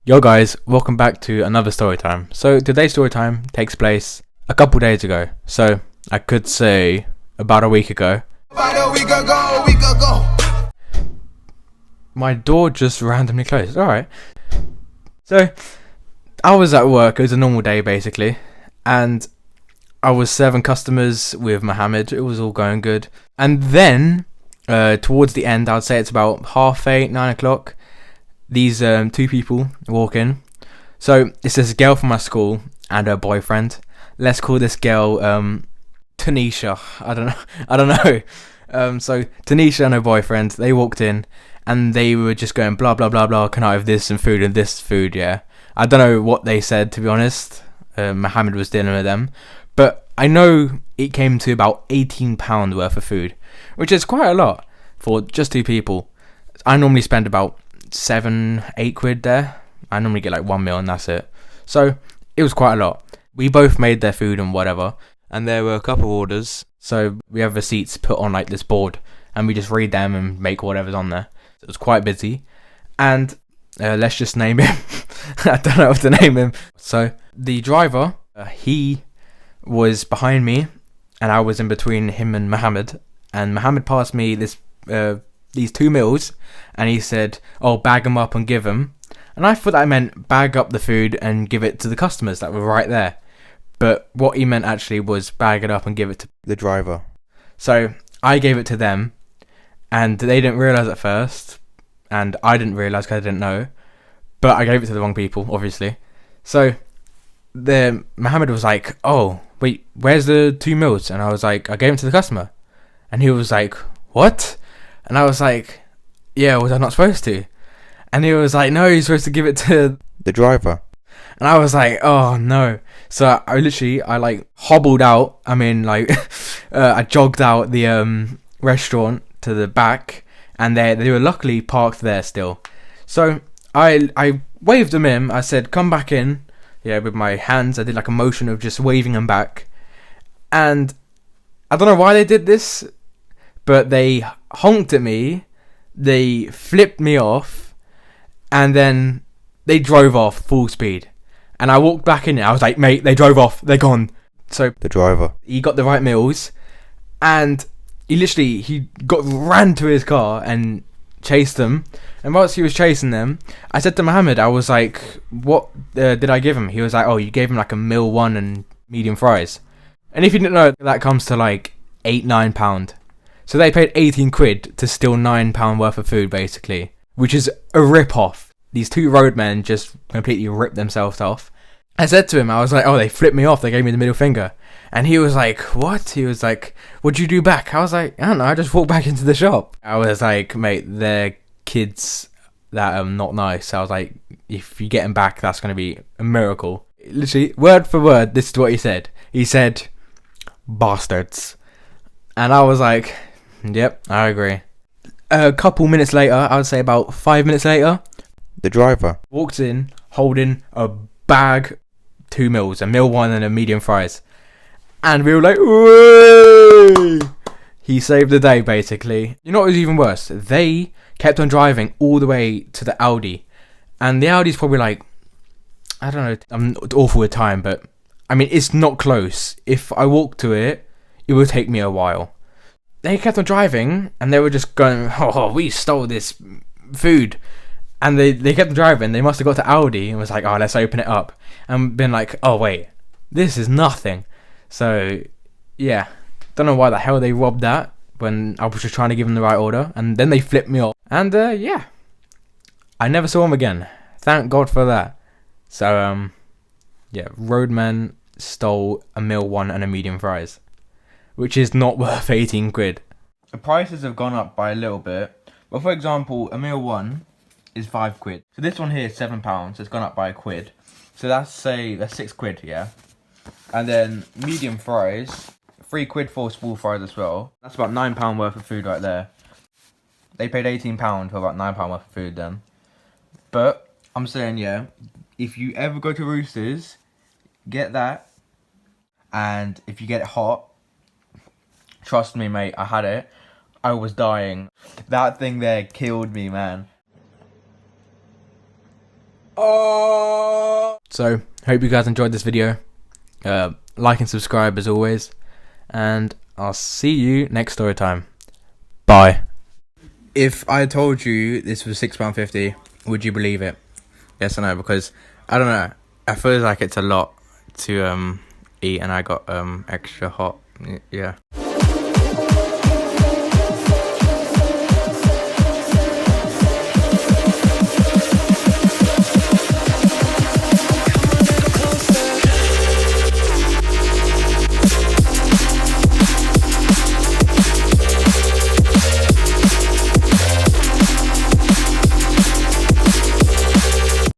Yo guys, welcome back to another story time. So today's story time takes place a couple days ago. So I could say about a week ago. My door just randomly closed. Alright. So I was at work, it was a normal day basically. And I was serving customers with Mohammed. It was all going good. And then towards the end, I'd say it's about 8:30, 9 o'clock. These two people walk in. So it's this girl from my school and her boyfriend. Let's call this girl Tanisha. I don't know. So Tanisha and her boyfriend, they walked in and they were just going blah blah blah blah. Can I have this and food and this food? Yeah. I don't know what they said, to be honest. Mohammed was dealing with them, but I know it came to about £18 worth of food, which is quite a lot for just two people. I normally spend about 7-8 quid there. I normally get like 1 meal and that's it. So it was quite a lot. We both made their food and whatever, and there were a couple orders. So we have receipts put on like this board, and we just read them and make whatever's on there. So it was quite busy, and let's just name him. I don't know what to name him. So the driver, he was behind me, and I was in between him and Mohammed. And Mohammed passed me these 2 meals, and he said, "Oh, bag them up and give them." And I thought that meant bag up the food and give it to the customers that were right there. But what he meant actually was bag it up and give it to the driver. So I gave it to them, and they didn't realise at first, and I didn't realise because I didn't know. But I gave it to the wrong people, obviously. So Mohammed was like, "Oh, wait, where's the 2 meals?" And I was like, "I gave them to the customer." And he was like, "What?" And I was like, "Yeah, was I not supposed to?" And he was like, "No, you're supposed to give it to the driver." And I was like, "Oh no." So I like hobbled out. I mean, like, I jogged out the restaurant to the back, and they were luckily parked there still. So I waved them in. I said, "Come back in." Yeah, with my hands, I did like a motion of just waving them back. And I don't know why they did this, but they honked at me, they flipped me off, and then they drove off full speed. And I walked back in, and I was like, "Mate, they drove off, they're gone." So the driver, he got the right meals, and he ran to his car and chased them. And whilst he was chasing them, I said to Mohammed, I was like, "What did I give him?" He was like, "Oh, you gave him like a meal one and medium fries." And if you didn't know, that comes to like £8-9. So they paid 18 quid to steal £9 worth of food, basically, which is a rip-off. These two roadmen just completely ripped themselves off. I said to him, I was like, "Oh, they flipped me off, they gave me the middle finger." And he was like, "What?" He was like, "What'd you do back?" I was like, "I don't know, I just walked back into the shop." I was like, "Mate, they're kids that are not nice." I was like, "If you get them back, that's going to be a miracle." Literally, word for word, this is what he said. He said, "Bastards." And I was like, "Yep, I agree." A couple minutes later, I would say about 5 minutes later, the driver walked in holding a bag, 2 meals, a meal one and a medium fries. And we were like, "Whoa!" He saved the day, basically. You know what was even worse? They kept on driving all the way to the Audi. And the Audi's probably like, I don't know, I'm awful with time, but I mean, it's not close. If I walked to it, it would take me a while. They kept on driving, and they were just going, "Oh, we stole this food." And they kept on driving. They must have got to Audi and was like, "Oh, let's open it up." And been like, "Oh, wait, this is nothing." So, yeah, don't know why the hell they robbed that when I was just trying to give them the right order. And then they flipped me off. And, yeah, I never saw them again. Thank God for that. So, yeah, roadman stole a meal one and a medium fries, which is not worth 18 quid. The prices have gone up by a little bit. But for example, a meal one is 5 quid. So this one here is £7, so it's gone up by a quid. So that's 6 quid, yeah? And then medium fries, 3 quid for small fries as well. That's about £9 worth of food right there. They paid £18 for about £9 worth of food then. But I'm saying, yeah, if you ever go to Roosters, get that. And if you get it hot, trust me, mate, I had it. I was dying. That thing there killed me, man. So, hope you guys enjoyed this video. Like and subscribe as always. And I'll see you next story time. Bye. If I told you this was £6.50, would you believe it? Yes or no? Because, I don't know, I feel like it's a lot to eat, and I got extra hot. Yeah.